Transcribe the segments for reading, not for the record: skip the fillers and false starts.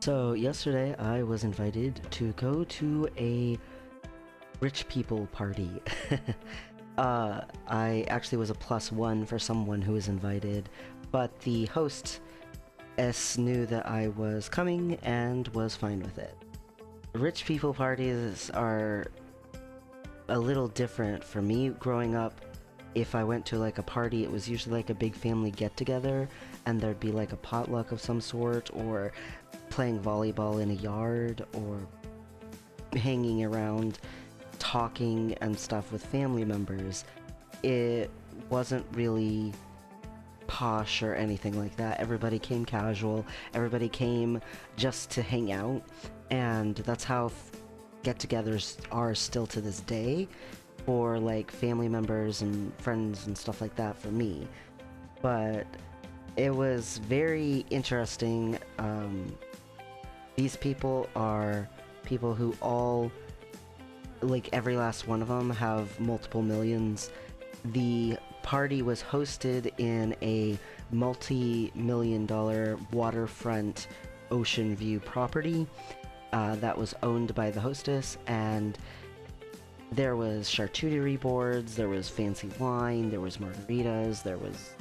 So yesterday I was invited to go to a rich people party. I actually was a +1 for someone who was invited, but the host S knew that I was coming and was fine with it. Rich people parties are a little different for me growing up. If I went to like a party, it was usually like a big family get together and there'd be like a potluck of some sort, or playing volleyball in a yard, or hanging around talking and stuff with family members. It wasn't really posh or anything like that. Everybody came casual, everybody came just to hang out, and that's how get-togethers are still to this day for like family members and friends and stuff like that for me. But it was very interesting. These people are people who all, like every last one of them, have multiple millions. The party was hosted in a multi-million-dollar waterfront ocean view property that was owned by the hostess, and there was charcuterie boards, there was fancy wine, there was margaritas, there was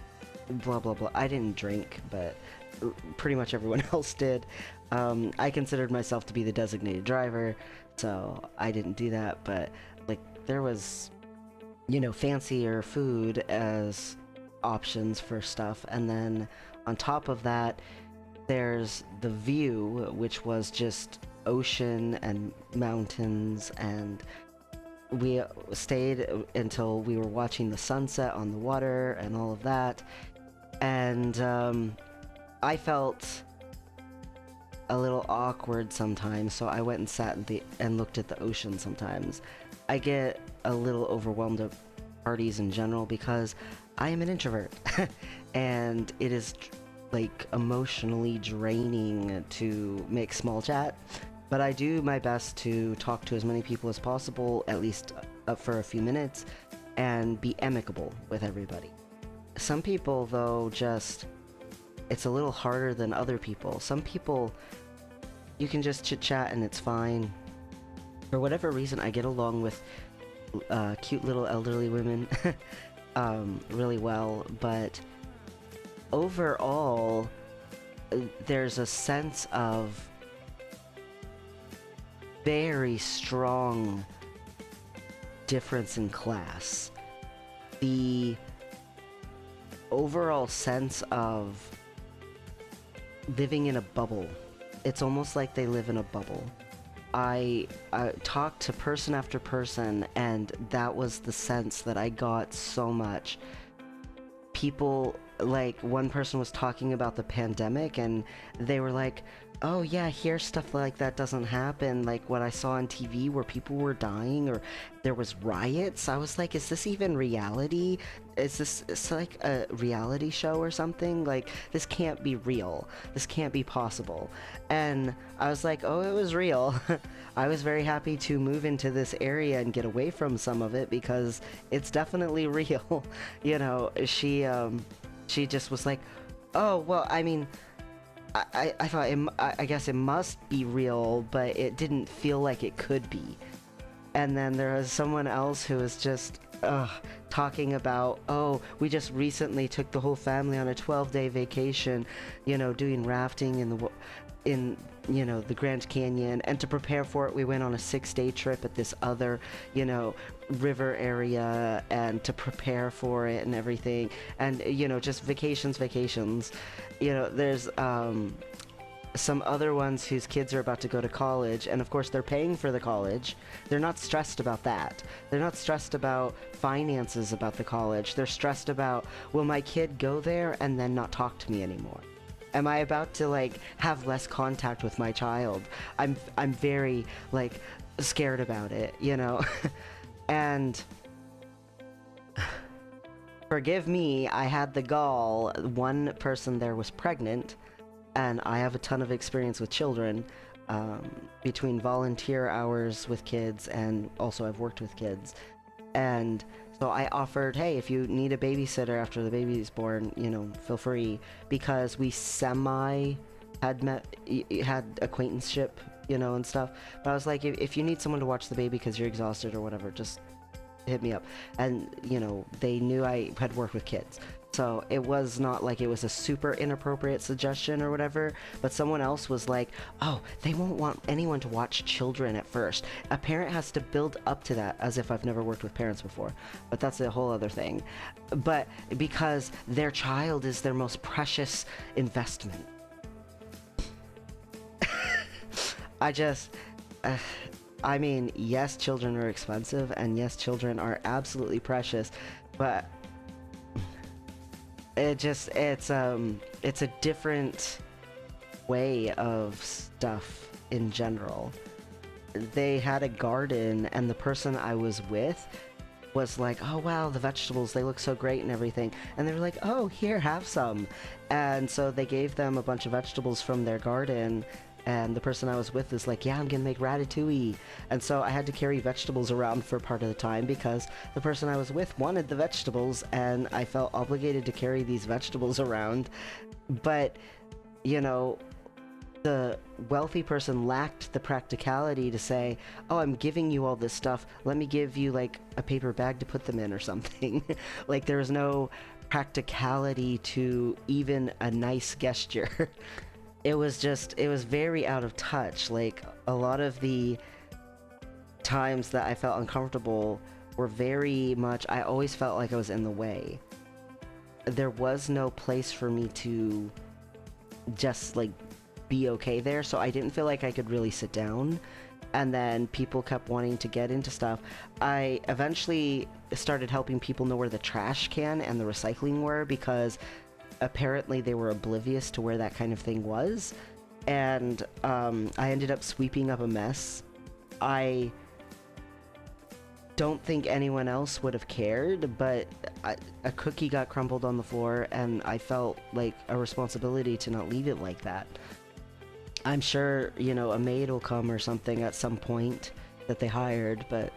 blah blah blah. I didn't drink, but pretty much everyone else did. I considered myself to be the designated driver, so I didn't do that, but like there was, fancier food as options for stuff, and then on top of that, there's the view, which was just ocean and mountains, and we stayed until we were watching the sunset on the water and all of that, and I felt a little awkward sometimes, so I went and sat and looked at the ocean sometimes. I get a little overwhelmed at parties in general because I am an introvert, and it is like emotionally draining to make small chat. But I do my best to talk to as many people as possible, at least for a few minutes, and be amicable with everybody. Some people, though, it's a little harder than other people. Some people, you can just chit-chat and it's fine. For whatever reason, I get along with cute little elderly women really well, but overall, there's a sense of very strong difference in class. The overall sense of living in a bubble. It's almost like they live in a bubble. I talked to person after person, and that was the sense that I got so much. People, like, one person was talking about the pandemic, and they were like, oh yeah, here stuff like that doesn't happen, like what I saw on TV where people were dying or there was riots. I was like, is this even reality? It's like a reality show or something? Like, this can't be real. This can't be possible. And I was like, oh, it was real. I was very happy to move into this area and get away from some of it because it's definitely real. She just was like, oh, well, I mean, I thought I guess it must be real, but it didn't feel like it could be. And then there was someone else who was just talking about, oh, we just recently took the whole family on a 12-day vacation, doing rafting in the Grand Canyon, and to prepare for it we went on a 6-day trip at this other river area, and to prepare for it and everything, and just vacations. There's some other ones whose kids are about to go to college, and of course they're paying for the college. They're not stressed about that. They're not stressed about finances about the college. They're stressed about, will my kid go there and then not talk to me anymore? Am I about to like have less contact with my child? I'm very like scared about it, And forgive me, I had the gall. One person there was pregnant, and I have a ton of experience with children, between volunteer hours with kids, and also I've worked with kids. And so I offered, hey, if you need a babysitter after the baby's born, feel free, because we had acquaintanceship, you know, and stuff. But I was like, if you need someone to watch the baby because you're exhausted or whatever, just hit me up. And you know, they knew I had worked with kids, so it was not like it was a super inappropriate suggestion or whatever. But someone else was like, oh, they won't want anyone to watch children at first. A parent has to build up to that, as if I've never worked with parents before, but that's a whole other thing. But because their child is their most precious investment. I just I mean, yes, children are expensive, and yes, children are absolutely precious, but it's a different way of stuff in general. They had a garden, and the person I was with was like, oh wow, the vegetables, they look so great and everything. And they were like, oh, here, have some. And so they gave them a bunch of vegetables from their garden, and the person I was with is like, yeah, I'm gonna make ratatouille. And so I had to carry vegetables around for part of the time because the person I was with wanted the vegetables, and I felt obligated to carry these vegetables around. But, you know, the wealthy person lacked the practicality to say, oh, I'm giving you all this stuff, let me give you like a paper bag to put them in or something. Like, there was no practicality to even a nice gesture. It was very out of touch. Like, a lot of the times that I felt uncomfortable were very much, I always felt like I was in the way. There was no place for me to just like be okay there, so I didn't feel like I could really sit down. And then people kept wanting to get into stuff. I eventually started helping people know where the trash can and the recycling were, because apparently they were oblivious to where that kind of thing was. And I ended up sweeping up a mess. I don't think anyone else would have cared, but a cookie got crumbled on the floor, and I felt like a responsibility to not leave it like that. I'm sure, you know, a maid will come or something at some point that they hired, but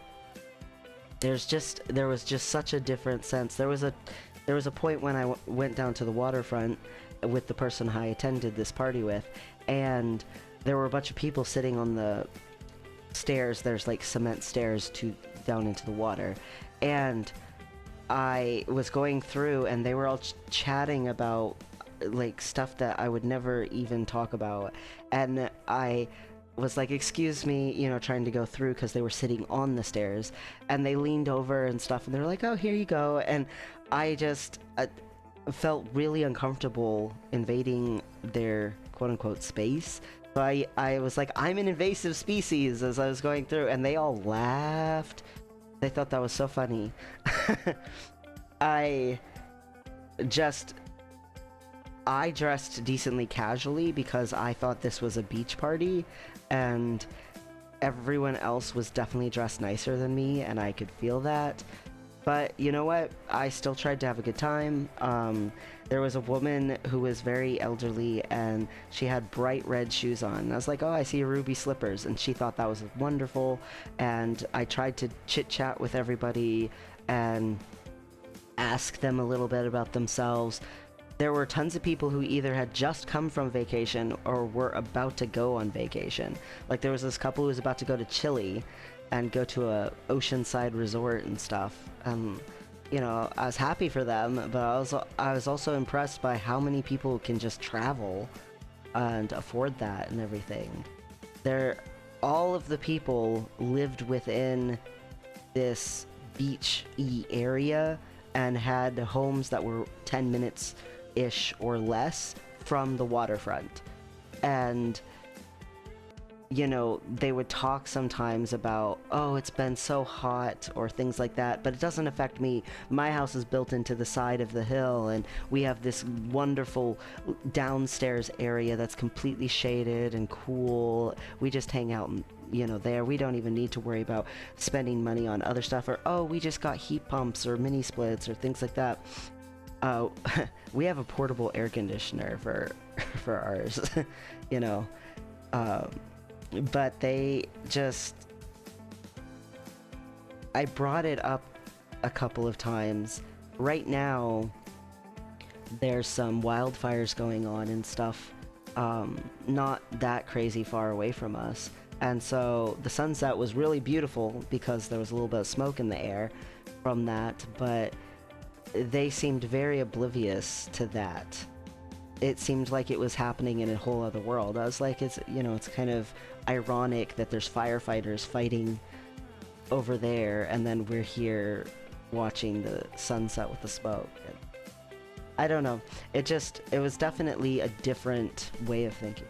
there was just such a different sense. There was a point when I went down to the waterfront with the person I attended this party with, and there were a bunch of people sitting on the stairs. There's like cement stairs down into the water, and I was going through, and they were all chatting about like stuff that I would never even talk about, and I was like, excuse me, you know, trying to go through because they were sitting on the stairs, and they leaned over and stuff, and they're like, oh, here you go. And I just felt really uncomfortable invading their quote-unquote space. So I was like, I'm an invasive species, as I was going through, and they all laughed. They thought that was so funny. I dressed decently casually because I thought this was a beach party, and everyone else was definitely dressed nicer than me, and I could feel that. But you know what? I still tried to have a good time. There was a woman who was very elderly, and she had bright red shoes on. And I was like, oh, I see your ruby slippers. And she thought that was wonderful. And I tried to chit-chat with everybody and ask them a little bit about themselves. There were tons of people who either had just come from vacation or were about to go on vacation. Like, there was this couple who was about to go to Chile and go to a oceanside resort and stuff. You know, I was happy for them, but I was also impressed by how many people can just travel and afford that and everything. All of the people lived within this beach-y area and had homes that were 10 minutes-ish or less from the waterfront. And you know, they would talk sometimes about, oh, it's been so hot or things like that, but it doesn't affect me. My house is built into the side of the hill, and we have this wonderful downstairs area that's completely shaded and cool. We just hang out, you know, there. We don't even need to worry about spending money on other stuff, or, oh, we just got heat pumps or mini splits or things like that. We have a portable air conditioner for ours, you know. But I brought it up a couple of times. Right now, there's some wildfires going on and stuff not that crazy far away from us. And so the sunset was really beautiful because there was a little bit of smoke in the air from that, but they seemed very oblivious to that. It seemed like it was happening in a whole other world. I was like, it's kind of ironic that there's firefighters fighting over there, and then we're here watching the sunset with the smoke. And I don't know. It was definitely a different way of thinking.